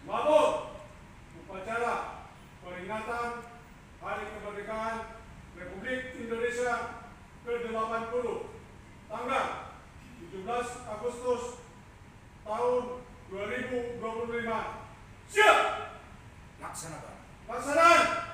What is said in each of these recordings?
Mabuk upacara peringatan Hari Kemerdekaan Republik Indonesia ke-80 tanggal 17 Agustus tahun 2025. Siap! Laksanakan. Laksanakan!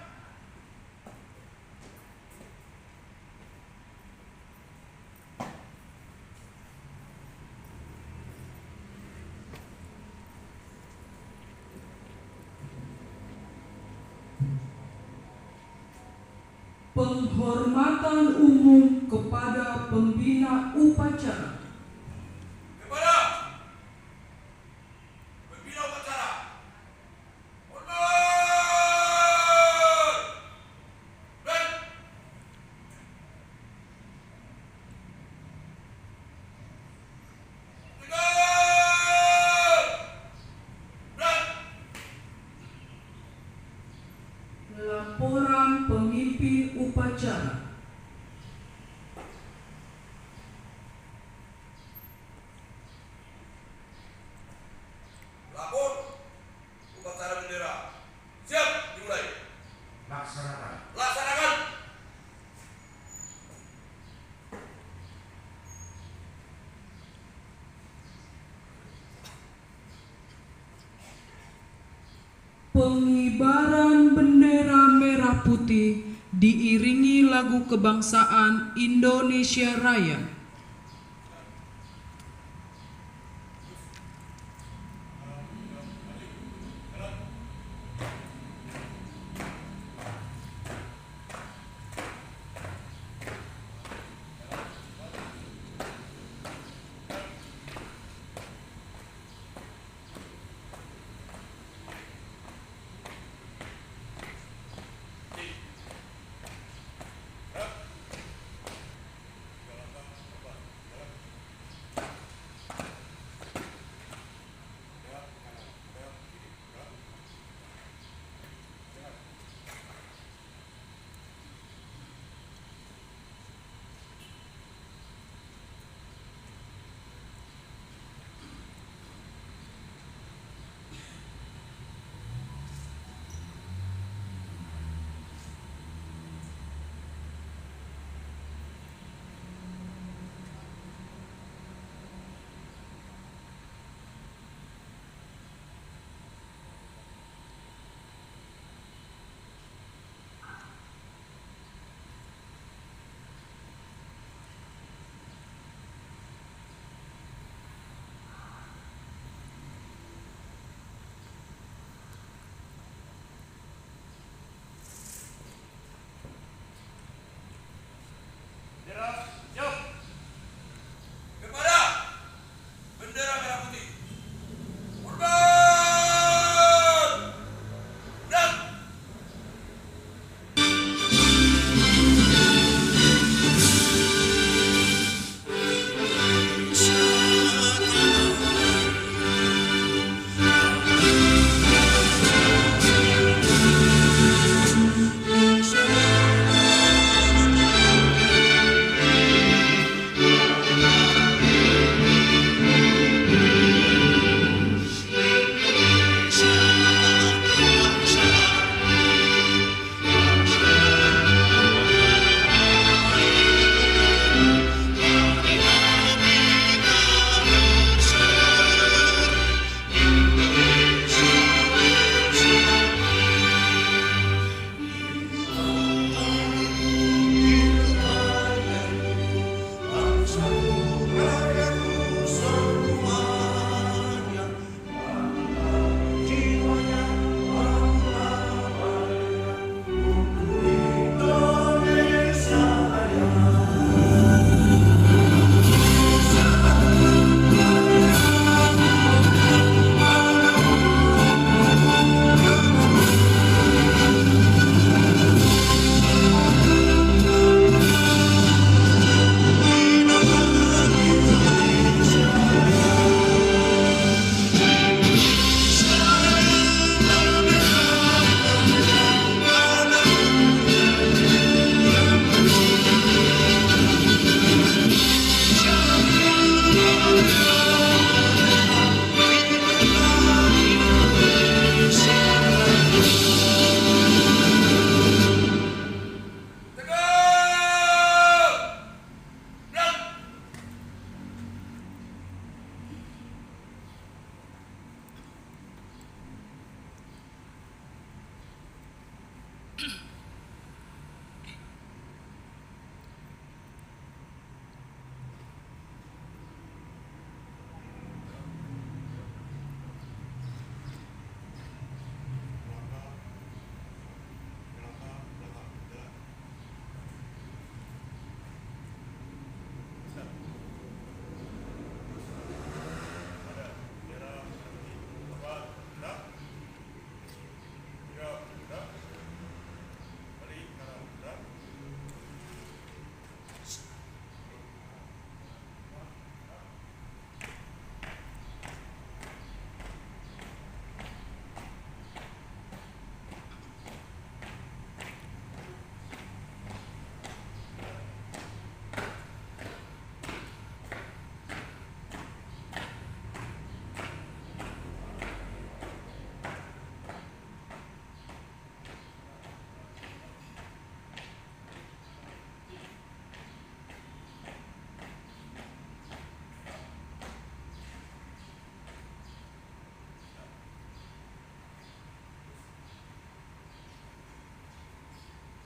Penghormatan umum kepada pembina upacara. Kepada pembina upacara. Hormat! Dan tegak! Dan Laporan pemimpin upacara. lapor upacara bendera. Siap, dimulai. Laksanakan. Laksanakan. Pengibaran bendera merah putih diiringi lagu kebangsaan Indonesia Raya.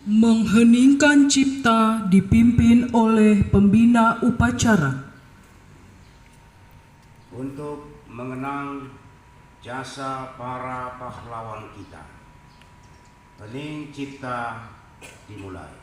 Mengheningkan cipta dipimpin oleh pembina upacara. Untuk mengenang jasa para pahlawan kita, hening cipta dimulai.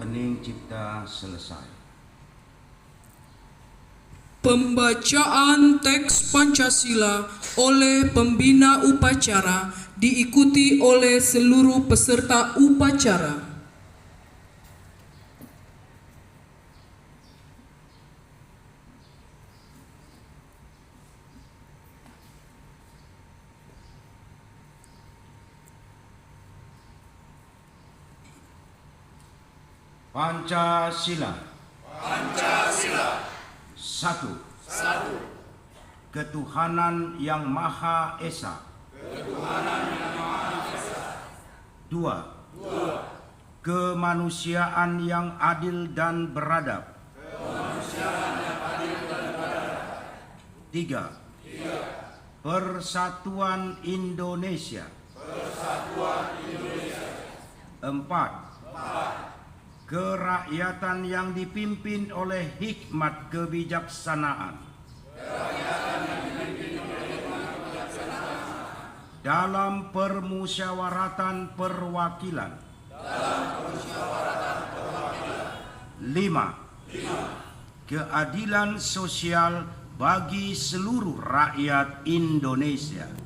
Hening cipta selesai. Pembacaan teks Pancasila oleh pembina upacara diikuti oleh seluruh peserta upacara. Pancasila. Pancasila. Satu. Satu. Ketuhanan yang Maha Esa. Dua. Kemanusiaan yang adil dan beradab. Tiga. Persatuan Indonesia. Empat. Kerakyatan yang dipimpin oleh hikmat kebijaksanaan. Dalam permusyawaratan perwakilan. Lima. Keadilan sosial bagi seluruh rakyat Indonesia.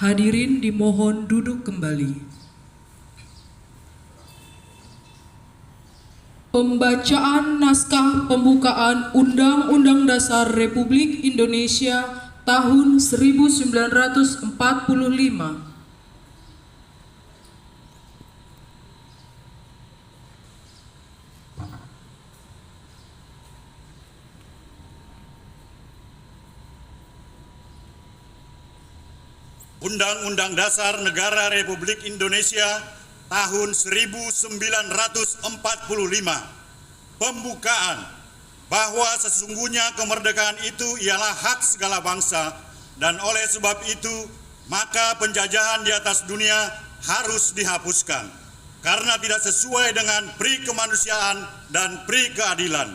Hadirin dimohon duduk kembali. Pembacaan naskah pembukaan Undang-Undang Dasar Republik Indonesia tahun 1945. Undang-Undang Dasar Negara Republik Indonesia tahun 1945. Pembukaan bahwa sesungguhnya kemerdekaan itu ialah hak segala bangsa, dan oleh sebab itu maka penjajahan di atas dunia harus dihapuskan karena tidak sesuai dengan pri kemanusiaan dan pri keadilan.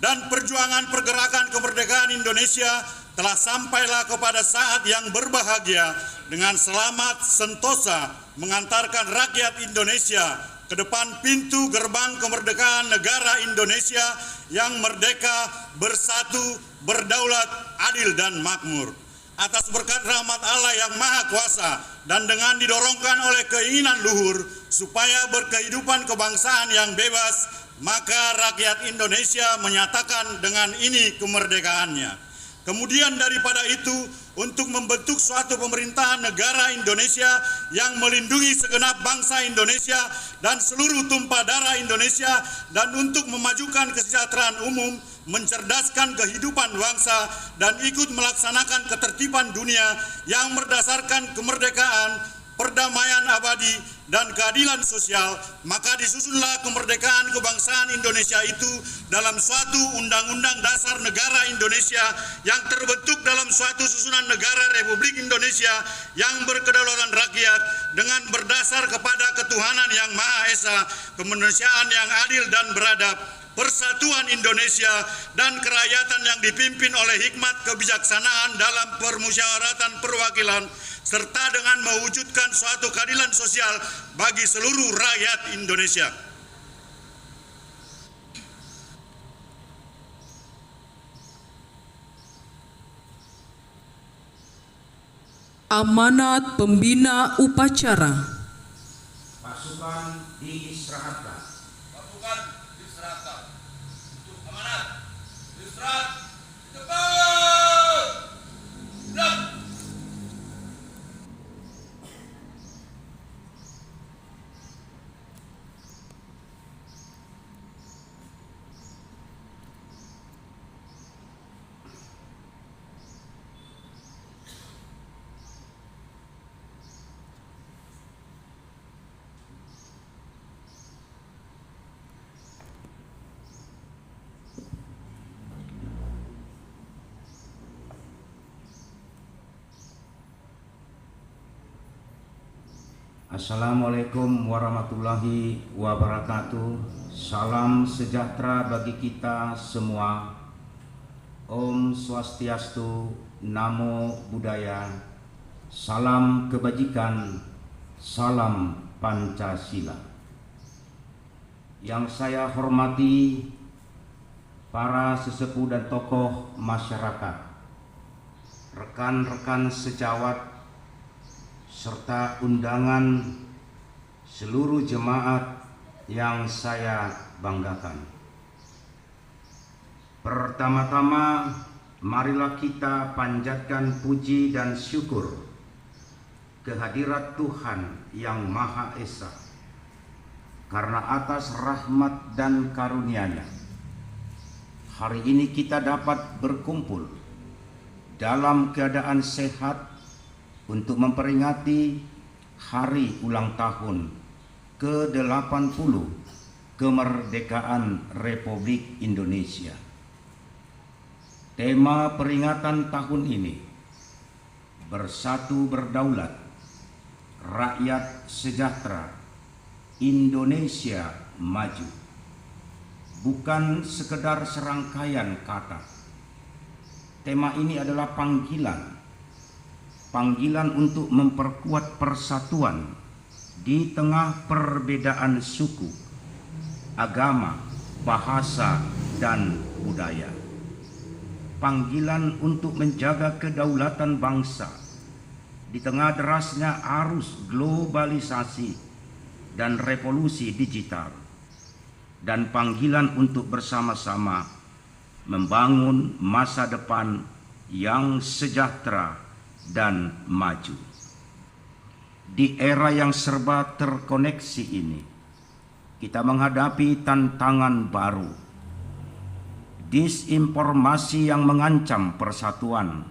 Dan perjuangan pergerakan kemerdekaan Indonesia telah sampailah kepada saat yang berbahagia dengan selamat sentosa mengantarkan rakyat Indonesia ke depan pintu gerbang kemerdekaan negara Indonesia yang merdeka, bersatu, berdaulat, adil dan makmur. atas berkat rahmat Allah yang Maha Kuasa dan dengan didorongkan oleh keinginan luhur supaya berkehidupan kebangsaan yang bebas, maka rakyat Indonesia menyatakan dengan ini kemerdekaannya. Kemudian daripada itu, untuk membentuk suatu pemerintahan negara Indonesia yang melindungi segenap bangsa Indonesia dan seluruh tumpah darah Indonesia, dan untuk memajukan kesejahteraan umum, mencerdaskan kehidupan bangsa, dan ikut melaksanakan ketertiban dunia yang berdasarkan kemerdekaan, perdamaian abadi, dan keadilan sosial, maka disusunlah kemerdekaan kebangsaan Indonesia itu dalam suatu undang-undang dasar negara Indonesia yang terbentuk dalam suatu susunan negara Republik Indonesia yang berkedaulatan rakyat dengan berdasar kepada ketuhanan yang Maha Esa, kemanusiaan yang adil dan beradab, persatuan Indonesia, dan kerakyatan yang dipimpin oleh hikmat kebijaksanaan dalam permusyawaratan perwakilan, serta dengan mewujudkan suatu keadilan sosial bagi seluruh rakyat Indonesia. Amanat pembina upacara. Pasukan diistirahatkan. Pasukan diserahkan. Untuk amanat diserahkan. Cepat. Gerak. Assalamualaikum warahmatullahi wabarakatuh. Salam sejahtera bagi kita semua. Om Swastiastu, Namo Buddhaya. Salam kebajikan, salam Pancasila. Yang saya hormati para sesepuh dan tokoh masyarakat, rekan-rekan sejawat, serta undangan seluruh jemaat yang saya banggakan. Pertama-tama, marilah kita panjatkan puji dan syukur kehadirat Tuhan yang Maha Esa, karena atas rahmat dan karunia-Nya, hari ini kita dapat berkumpul dalam keadaan sehat untuk memperingati hari ulang tahun ke-80 kemerdekaan Republik Indonesia. Tema peringatan tahun ini, Bersatu Berdaulat, Rakyat Sejahtera, Indonesia Maju. Bukan sekedar serangkaian kata. Tema ini adalah panggilan untuk memperkuat persatuan di tengah perbedaan suku, agama, bahasa, dan budaya. Panggilan untuk menjaga kedaulatan bangsa di tengah derasnya arus globalisasi dan revolusi digital, dan panggilan untuk bersama-sama membangun masa depan yang sejahtera dan maju. Di era yang serba terkoneksi ini, kita menghadapi tantangan baru. Disinformasi yang mengancam persatuan,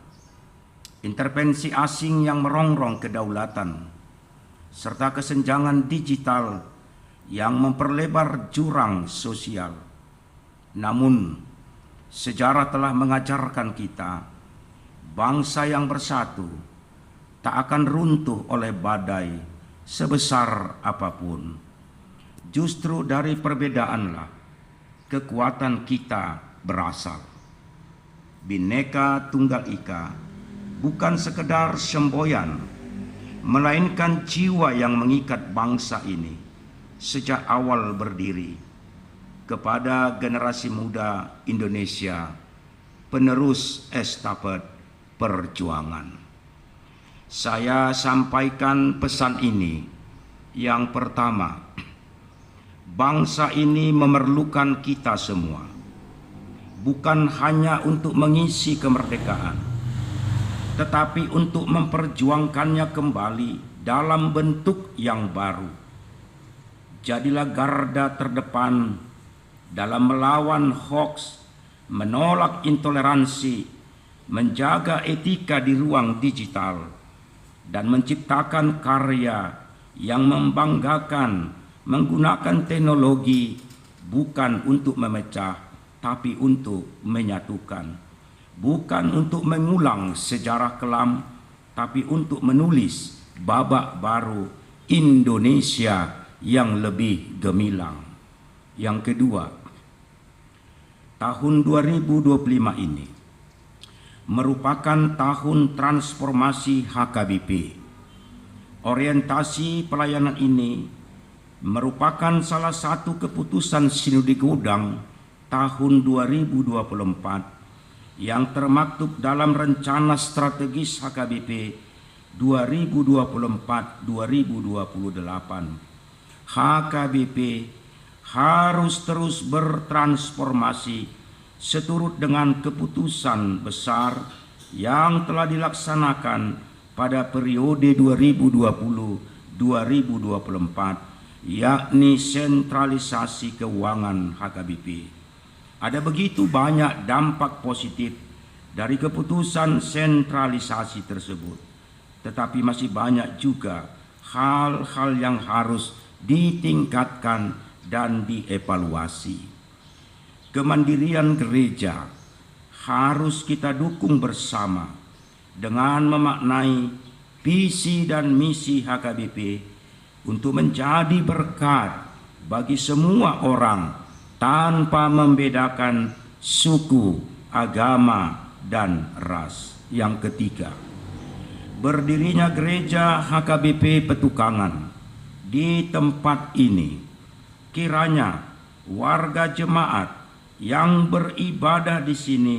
intervensi asing yang merongrong kedaulatan, serta kesenjangan digital yang memperlebar jurang sosial. Namun, sejarah telah mengajarkan kita, bangsa yang bersatu tak akan runtuh oleh badai sebesar apapun. Justru dari perbedaanlah kekuatan kita berasal. Bhinneka Tunggal Ika bukan sekedar semboyan, melainkan jiwa yang mengikat bangsa ini sejak awal berdiri. Kepada generasi muda Indonesia, penerus estafet perjuangan. Saya sampaikan pesan ini. Yang pertama, bangsa ini memerlukan kita semua, bukan hanya untuk mengisi kemerdekaan, tetapi untuk memperjuangkannya kembali dalam bentuk yang baru. Jadilah garda terdepan dalam melawan hoaks, menolak intoleransi, menjaga etika di ruang digital, dan menciptakan karya yang membanggakan menggunakan teknologi bukan untuk memecah, tapi untuk menyatukan. Bukan untuk mengulang sejarah kelam, tapi untuk menulis babak baru Indonesia yang lebih gemilang. Yang kedua, tahun 2025 ini merupakan tahun transformasi HKBP. Orientasi pelayanan ini merupakan salah satu keputusan Sinode Godang tahun 2024 yang termaktub dalam rencana strategis HKBP 2024-2028. HKBP harus terus bertransformasi seturut dengan keputusan besar yang telah dilaksanakan pada periode 2020-2024, yakni sentralisasi keuangan HKBP. Ada begitu banyak dampak positif dari keputusan sentralisasi tersebut, tetapi masih banyak juga hal-hal yang harus ditingkatkan dan dievaluasi. Kemandirian gereja harus kita dukung bersama dengan memaknai visi dan misi HKBP untuk menjadi berkat bagi semua orang tanpa membedakan suku, agama, dan ras. Yang ketiga, berdirinya gereja HKBP Petukangan di tempat ini, kiranya warga jemaat yang beribadah di sini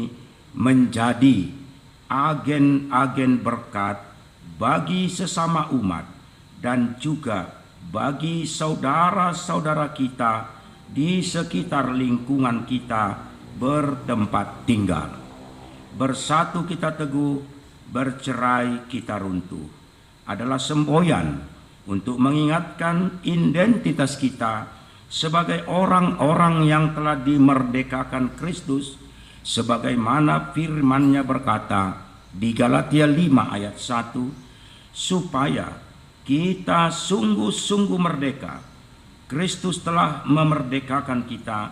menjadi agen-agen berkat bagi sesama umat dan juga bagi saudara-saudara kita di sekitar lingkungan kita bertempat tinggal. Bersatu kita teguh, bercerai kita runtuh adalah semboyan untuk mengingatkan identitas kita sebagai orang-orang yang telah dimerdekakan Kristus, sebagaimana firman-Nya berkata di Galatia 5 ayat 1, supaya kita sungguh-sungguh merdeka. Kristus telah memerdekakan kita,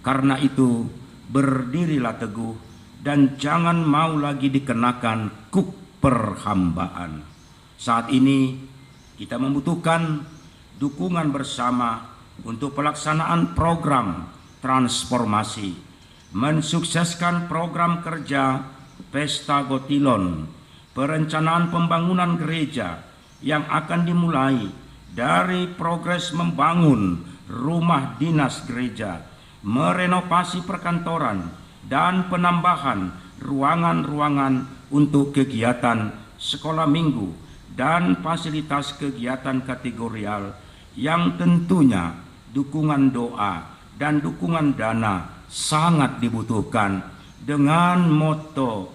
karena itu berdirilah teguh dan jangan mau lagi dikenakan kuk perhambaan. Saat ini kita membutuhkan dukungan bersama untuk pelaksanaan program transformasi, mensukseskan program kerja Pesta Gotilon, perencanaan pembangunan gereja yang akan dimulai dari progres membangun rumah dinas gereja, merenovasi perkantoran, dan penambahan ruangan-ruangan untuk kegiatan sekolah minggu dan fasilitas kegiatan kategorial yang tentunya dukungan doa dan dukungan dana sangat dibutuhkan dengan moto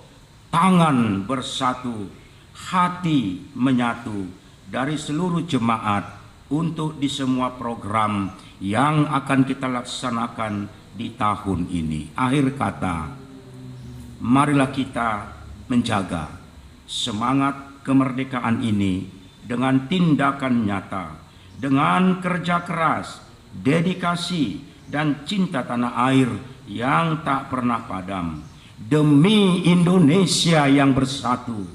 tangan bersatu, hati menyatu dari seluruh jemaat untuk di semua program yang akan kita laksanakan di tahun ini. Akhir kata, marilah kita menjaga semangat kemerdekaan ini dengan tindakan nyata, dengan kerja keras, dedikasi, dan cinta tanah air yang tak pernah padam, demi Indonesia yang bersatu,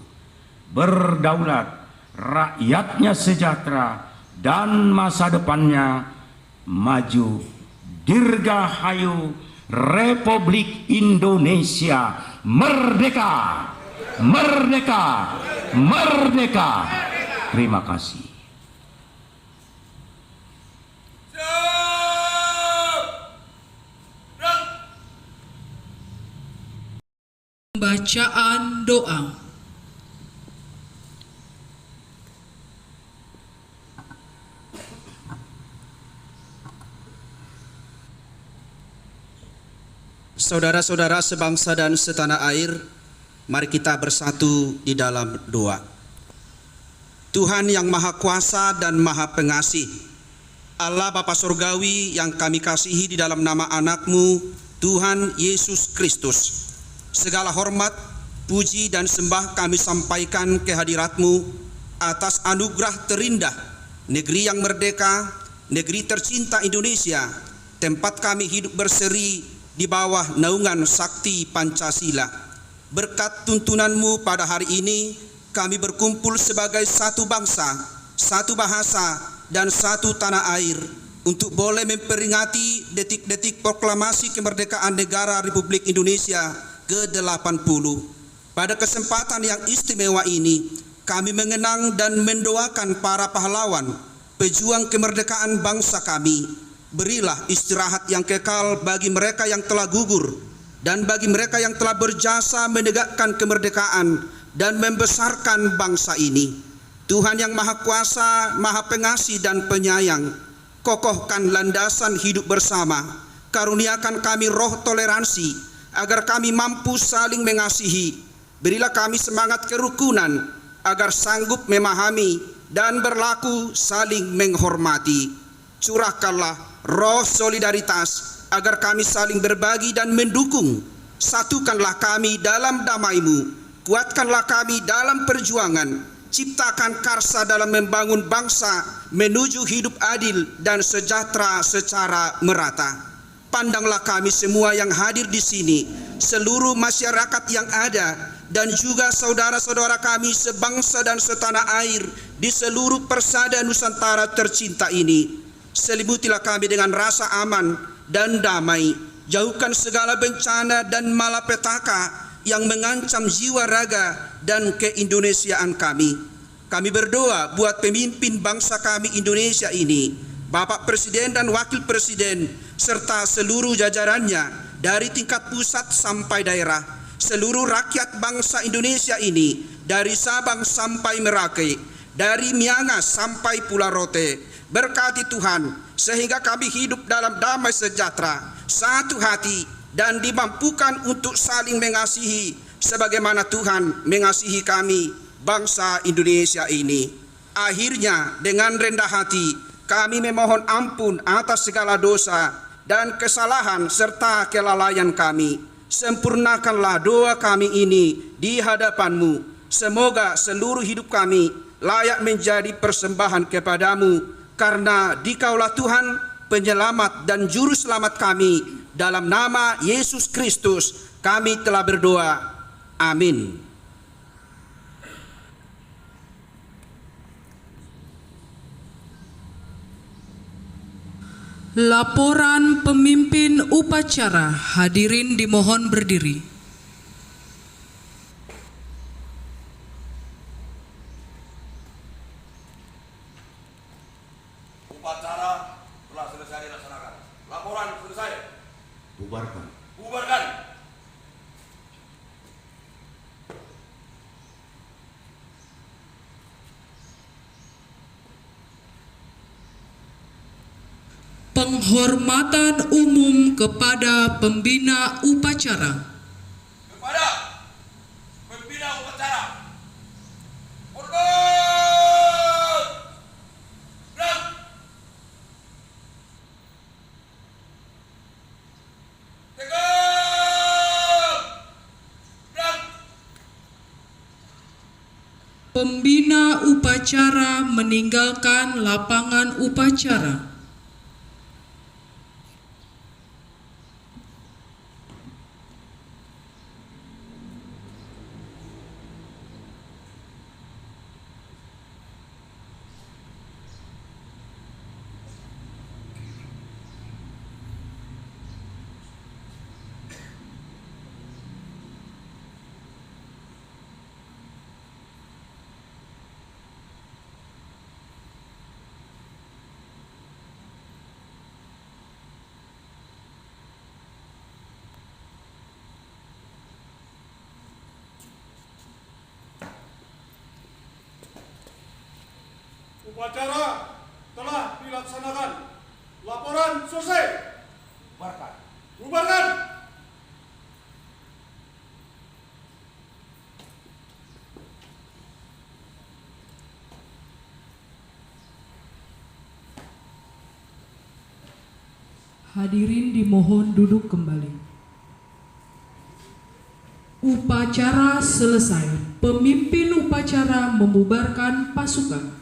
berdaulat, rakyatnya sejahtera, dan masa depannya maju. Dirgahayu Republik Indonesia merdeka, merdeka, merdeka. Terima kasih. Bacaan doa. Saudara-saudara sebangsa dan setanah air, mari kita bersatu di dalam doa. Tuhan yang Maha Kuasa dan Maha Pengasih, Allah Bapa Surgawi yang kami kasihi di dalam nama anak-Mu, Tuhan Yesus Kristus. Segala hormat, puji dan sembah kami sampaikan ke hadirat-Mu atas anugerah terindah, negeri yang merdeka, negeri tercinta Indonesia, tempat kami hidup berseri di bawah naungan sakti Pancasila. Berkat tuntunan-Mu pada hari ini, kami berkumpul sebagai satu bangsa, satu bahasa, dan satu tanah air untuk boleh memperingati detik-detik proklamasi kemerdekaan negara Republik Indonesia ke-80. Pada kesempatan yang istimewa ini, kami mengenang dan mendoakan para pahlawan, pejuang kemerdekaan bangsa kami. Berilah istirahat yang kekal bagi mereka yang telah gugur dan bagi mereka yang telah berjasa menegakkan kemerdekaan dan membesarkan bangsa ini. Tuhan yang Maha Kuasa, Maha Pengasih dan Penyayang, kokohkan landasan hidup bersama. Karuniakan kami roh toleransi agar kami mampu saling mengasihi. Berilah kami semangat kerukunan agar sanggup memahami dan berlaku saling menghormati. Curahkanlah roh solidaritas agar kami saling berbagi dan mendukung. Satukanlah kami dalam damai-Mu, kuatkanlah kami dalam perjuangan, ciptakan karsa dalam membangun bangsa menuju hidup adil dan sejahtera secara merata. Pandanglah kami semua yang hadir di sini, seluruh masyarakat yang ada, dan juga saudara-saudara kami sebangsa dan setanah air di seluruh persada Nusantara tercinta ini. Selimutilah kami dengan rasa aman dan damai. Jauhkan segala bencana dan malapetaka yang mengancam jiwa raga dan keindonesiaan kami. Kami berdoa buat pemimpin bangsa kami Indonesia ini, Bapak Presiden dan Wakil Presiden, serta seluruh jajarannya dari tingkat pusat sampai daerah, seluruh rakyat bangsa Indonesia ini, dari Sabang sampai Merauke, dari Miangas sampai Pulau Rote. Berkati Tuhan sehingga kami hidup dalam damai sejahtera, satu hati, dan dimampukan untuk saling mengasihi sebagaimana Tuhan mengasihi kami bangsa Indonesia ini. Akhirnya dengan rendah hati kami memohon ampun atas segala dosa dan kesalahan serta kelalaian kami. Sempurnakanlah doa kami ini di hadapan-Mu. Semoga seluruh hidup kami layak menjadi persembahan kepadamu, karena Dikaulah Tuhan, penyelamat dan juru selamat kami. Dalam nama Yesus Kristus kami telah berdoa. Amin. Laporan pemimpin upacara, hadirin dimohon berdiri. Upacara telah selesai dilaksanakan. Laporan selesai. Bubarkan. Bubarkan. Penghormatan umum kepada pembina upacara. Kepada pembina upacara. Hormat. Gerak. Tegak. Gerak. Pembina upacara meninggalkan lapangan upacara. Upacara telah dilaksanakan. Laporan selesai. Bubarkan. Bubarkan. Hadirin dimohon duduk kembali. Upacara selesai. Pemimpin upacara membubarkan pasukan.